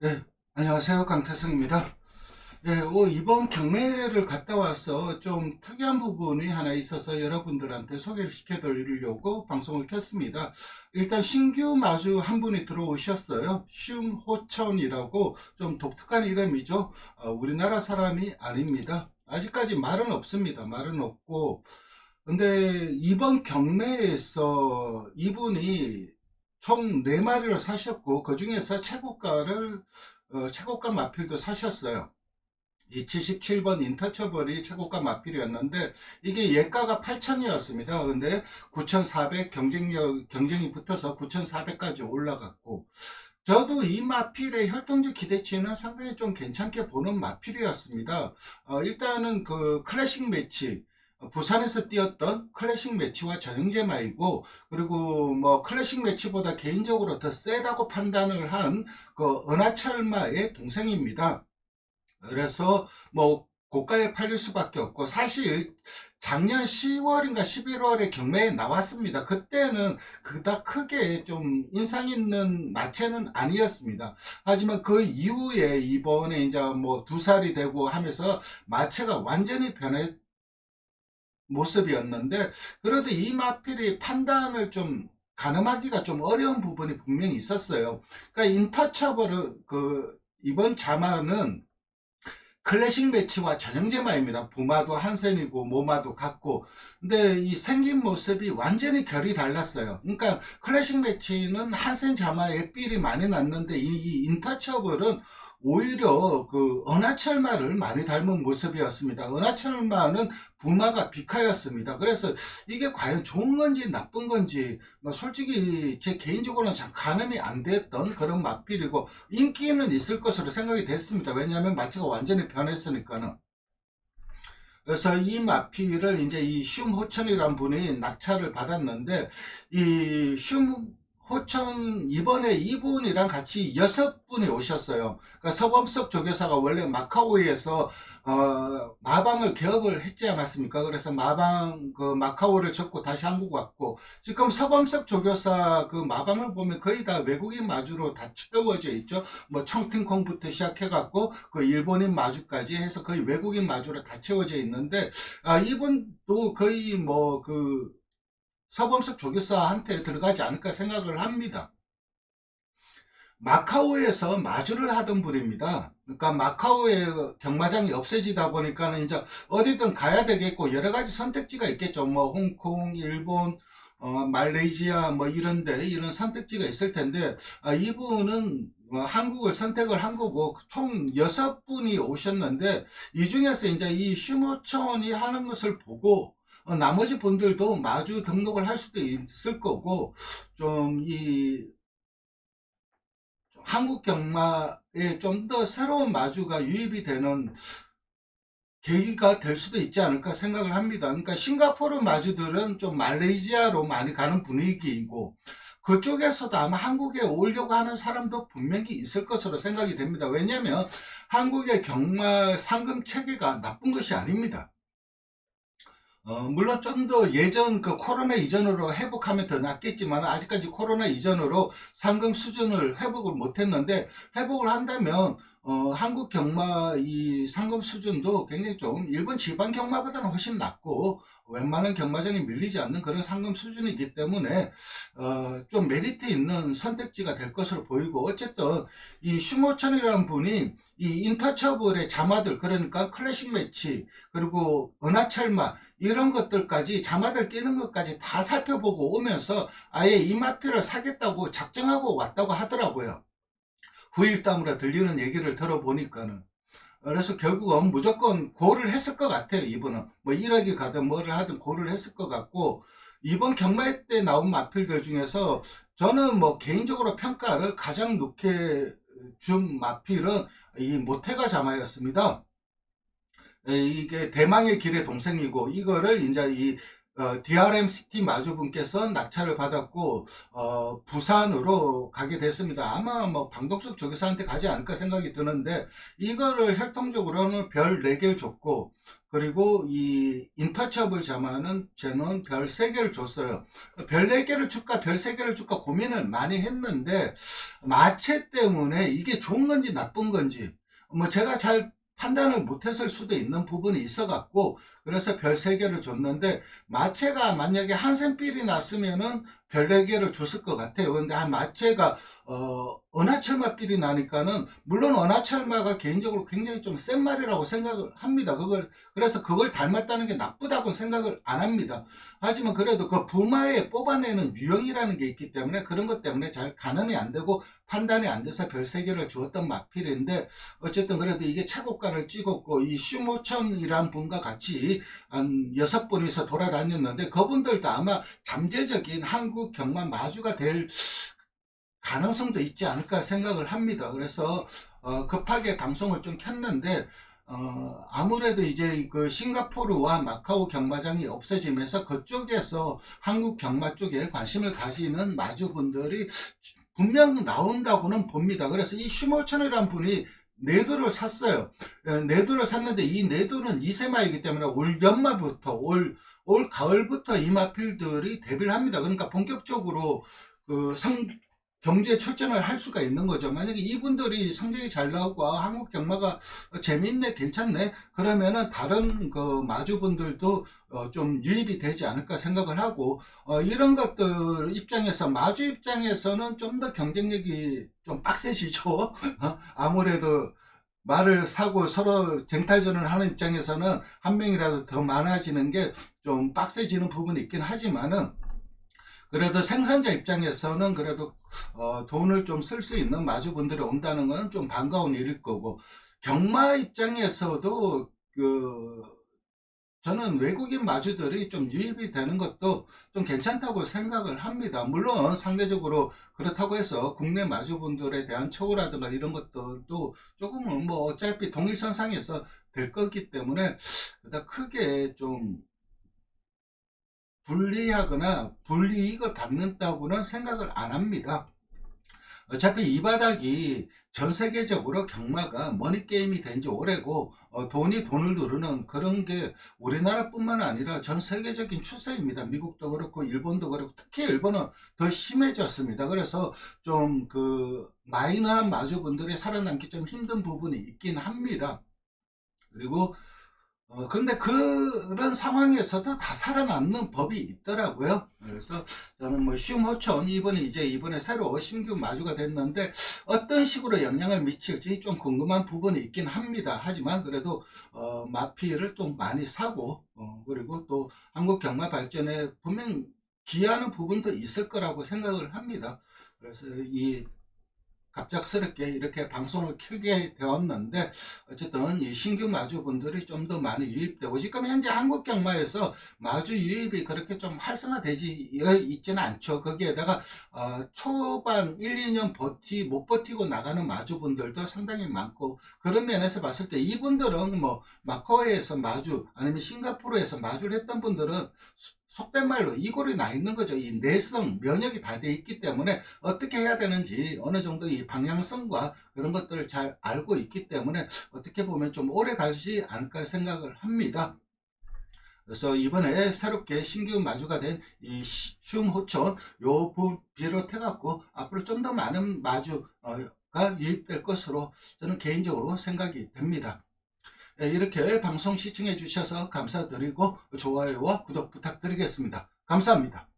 네, 안녕하세요. 강태승입니다. 네, 이번 경매를 갔다 와서 좀 특이한 부분이 하나 있어서 여러분들한테 소개를 시켜드리려고 방송을 켰습니다. 일단 신규 마주 한 분이 들어오셨어요. 쉼호천이라고 좀 독특한 이름이죠. 우리나라 사람이 아닙니다. 아직까지 말은 없습니다. 말은 없고. 근데 이번 경매에서 이분이 총 4마리를 사셨고 그 중에서 최고가 마필도 사셨어요. 이 77번 인터처벌이 최고가 마필이었는데 이게 예가가 8천이었습니다. 근데 9,400 경쟁이 붙어서 9,400까지 올라갔고, 저도 이 마필의 혈통적 기대치는 상당히 좀 괜찮게 보는 마필이었습니다. 일단은 그 클래식 매치, 부산에서 뛰었던 클래식 매치와 전형제마이고, 그리고 뭐 클래식 매치보다 개인적으로 더 세다고 판단을 한 그 은하철마의 동생입니다. 그래서 뭐 고가에 팔릴 수밖에 없고, 사실 작년 10월인가 11월에 경매에 나왔습니다. 그때는 그닥 크게 좀 인상 있는 마체는 아니었습니다. 하지만 그 이후에 이번에 이제 뭐 2살이 되고 하면서 마체가 완전히 변해 모습이었는데, 그래도 이 마필이 판단을 좀 가늠하기가 좀 어려운 부분이 분명히 있었어요. 그러니까 인터처블을 이번 자마는 클래식 매치와 전형제마입니다. 부마도 한센이고 모마도 같고, 근데 이 생긴 모습이 완전히 결이 달랐어요. 그러니까 클래식 매치는 한센 자마에 삘이 많이 났는데 이 인터처블은 오히려 그 은하철마를 많이 닮은 모습이었습니다. 은하철마는 부마가 비카였습니다. 그래서 이게 과연 좋은 건지 나쁜 건지 뭐 솔직히 제 개인적으로는 참 가늠이 안 됐던 그런 맛필이고, 인기는 있을 것으로 생각이 됐습니다. 왜냐하면 마취가 완전히 변했으니까는. 그래서 이 마피를 이제 이 슘호천이란 분이 낙찰을 받았는데, 이 슘호천 이번에 이분이랑 같이 6분이 오셨어요. 그러니까 서범석 조교사가 원래 마카오에서 마방을 개업을 했지 않았습니까? 그래서 마방 그 마카오를 접고 다시 한국 왔고, 지금 서범석 조교사 그 마방을 보면 거의 다 외국인 마주로 다 채워져 있죠. 뭐 청팅콩부터 시작해갖고 그 일본인 마주까지 해서 거의 외국인 마주로 다 채워져 있는데, 이분도 거의 뭐 그 서범석 조교사한테 들어가지 않을까 생각을 합니다. 마카오에서 마주를 하던 분입니다. 그러니까 마카오의 경마장이 없어지다 보니까는 이제 어디든 가야 되겠고 여러 가지 선택지가 있겠죠. 뭐 홍콩, 일본, 말레이시아 뭐 이런데 이런 선택지가 있을 텐데, 이분은 한국을 선택을 한 거고 총 6분이 오셨는데, 이 중에서 이제 이 슈모천이 하는 것을 보고 나머지 분들도 마주 등록을 할 수도 있을 거고, 좀이 한국 경마에 좀 더 새로운 마주가 유입이 되는 계기가 될 수도 있지 않을까 생각을 합니다. 그러니까 싱가포르 마주들은 좀 말레이시아로 많이 가는 분위기이고, 그쪽에서도 아마 한국에 오려고 하는 사람도 분명히 있을 것으로 생각이 됩니다. 왜냐하면 한국의 경마 상금 체계가 나쁜 것이 아닙니다. 물론 좀 더 예전 그 코로나 이전으로 회복하면 더 낫겠지만, 아직까지 코로나 이전으로 상금 수준을 회복을 못했는데, 회복을 한다면 한국 경마 이 상금 수준도 굉장히 좀 일본 지방 경마보다는 훨씬 낮고 웬만한 경마장에 밀리지 않는 그런 상금 수준이기 때문에 좀 메리트 있는 선택지가 될 것으로 보이고, 어쨌든 이 슈모천이라는 분이 이 인터처블의 자마들, 그러니까 클래식 매치 그리고 은하철마 이런 것들까지, 자마들 뛰는 것까지 다 살펴보고 오면서 아예 이마표를 사겠다고 작정하고 왔다고 하더라고요. 후일담으로 들리는 얘기를 들어보니까는. 그래서 결국은 무조건 고를 했을 것 같아요. 이분은 뭐 1억이 가든 뭐를 하든 고를 했을 것 같고, 이번 경매 때 나온 마필들 중에서 저는 뭐 개인적으로 평가를 가장 높게 준 마필은 이 모태가 자마였습니다. 이게 대망의 길의 동생이고, 이거를 이제 이 DRMCT 마주분께서 낙찰을 받았고 부산으로 가게 됐습니다. 아마 뭐 방덕숙 조교사한테 가지 않을까 생각이 드는데, 이거를 혈통적으로는 별 4개를 줬고, 그리고 이 인터처블 자마는 저는 별 3개를 줬어요. 별 4개를 줄까 별 3개를 줄까 고민을 많이 했는데, 마체 때문에 이게 좋은 건지 나쁜 건지 뭐 제가 잘 판단을 못했을 수도 있는 부분이 있어 갖고, 그래서 별 3개를 줬는데, 마체가 만약에 한센필이 났으면은 별 4개를 줬을 것 같아요. 근데 마체가 은하철마삘이 나니까는, 물론 은하철마가 개인적으로 굉장히 좀 센 말이라고 생각을 합니다. 그래서 그걸 닮았다는 게 나쁘다고 생각을 안 합니다. 하지만 그래도 그 부마에 뽑아내는 유형이라는 게 있기 때문에, 그런 것 때문에 잘 가늠이 안 되고 판단이 안 돼서 별 3개를 주었던 마필인데, 어쨌든 그래도 이게 최고가를 찍었고, 이 슈모천이란 분과 같이 한 6분이서 돌아다녔는데, 그분들도 아마 잠재적인 한국 경마 마주가 될 가능성도 있지 않을까 생각을 합니다. 그래서 급하게 방송을 좀 켰는데, 아무래도 이제 그 싱가포르와 마카오 경마장이 없어지면서 그쪽에서 한국 경마 쪽에 관심을 가지는 마주분들이 분명 나온다고는 봅니다. 그래서 이 슈모천이라는 분이 네두를 샀어요. 네두를 샀는데, 이 네두는 이세마이기 때문에 올 연말부터 올 가을부터 이 마필들이 데뷔를 합니다. 그러니까 본격적으로 그 경제 출전을 할 수가 있는 거죠. 만약에 이분들이 성적이 잘 나오고 한국 경마가 재밌네, 괜찮네, 그러면은 다른 그 마주분들도 좀 유입이 되지 않을까 생각을 하고, 이런 것들 입장에서, 마주 입장에서는 좀 더 경쟁력이 좀 빡세지죠. 아무래도 말을 사고 서로 쟁탈전을 하는 입장에서는 한 명이라도 더 많아지는 게 좀 빡세지는 부분이 있긴 하지만은, 그래도 생산자 입장에서는 그래도 돈을 좀 쓸 수 있는 마주분들이 온다는 건 좀 반가운 일일 거고, 경마 입장에서도 저는 외국인 마주들이 좀 유입이 되는 것도 좀 괜찮다고 생각을 합니다. 물론 상대적으로 그렇다고 해서 국내 마주분들에 대한 처우라든가 이런 것들도 조금은 뭐 어차피 동일선상에서 될 거기 때문에 그다 크게 좀 불리하거나 불이익을 받는다고는 생각을 안 합니다. 어차피 이 바닥이 전 세계적으로 경마가 머니게임이 된 지 오래고, 돈이 돈을 누르는 그런 게 우리나라뿐만 아니라 전 세계적인 추세입니다. 미국도 그렇고 일본도 그렇고, 특히 일본은 더 심해졌습니다. 그래서 좀 그 마이너한 마주분들이 살아남기 좀 힘든 부분이 있긴 합니다. 그리고 근데 그런 상황에서도 다 살아남는 법이 있더라고요. 그래서 저는 뭐 슈모천 이번에 새로 신규 마주가 됐는데, 어떤 식으로 영향을 미칠지 좀 궁금한 부분이 있긴 합니다. 하지만 그래도 마피를 좀 많이 사고, 그리고 또 한국 경마 발전에 분명 기여하는 부분도 있을 거라고 생각을 합니다. 그래서 이 갑작스럽게 이렇게 방송을 켜게 되었는데, 어쨌든 이 신규 마주분들이 좀 더 많이 유입되고, 지금 현재 한국 경마에서 마주 유입이 그렇게 좀 활성화되지 있지는 않죠. 거기에다가 초반 1, 2년 못 버티고 나가는 마주분들도 상당히 많고, 그런 면에서 봤을 때 이분들은 뭐 마카오에서 마주, 아니면 싱가포르에서 마주를 했던 분들은 속된 말로 이골이 나 있는 거죠. 이 내성, 면역이 다 돼 있기 때문에 어떻게 해야 되는지 어느 정도 이 방향성과 그런 것들을 잘 알고 있기 때문에 어떻게 보면 좀 오래 가지 않을까 생각을 합니다. 그래서 이번에 새롭게 신규 마주가 된 이 슝호천 요 부분 비롯해 갖고 앞으로 좀 더 많은 마주가 유입될 것으로 저는 개인적으로 생각이 됩니다. 이렇게 방송 시청해 주셔서 감사드리고 좋아요와 구독 부탁드리겠습니다. 감사합니다.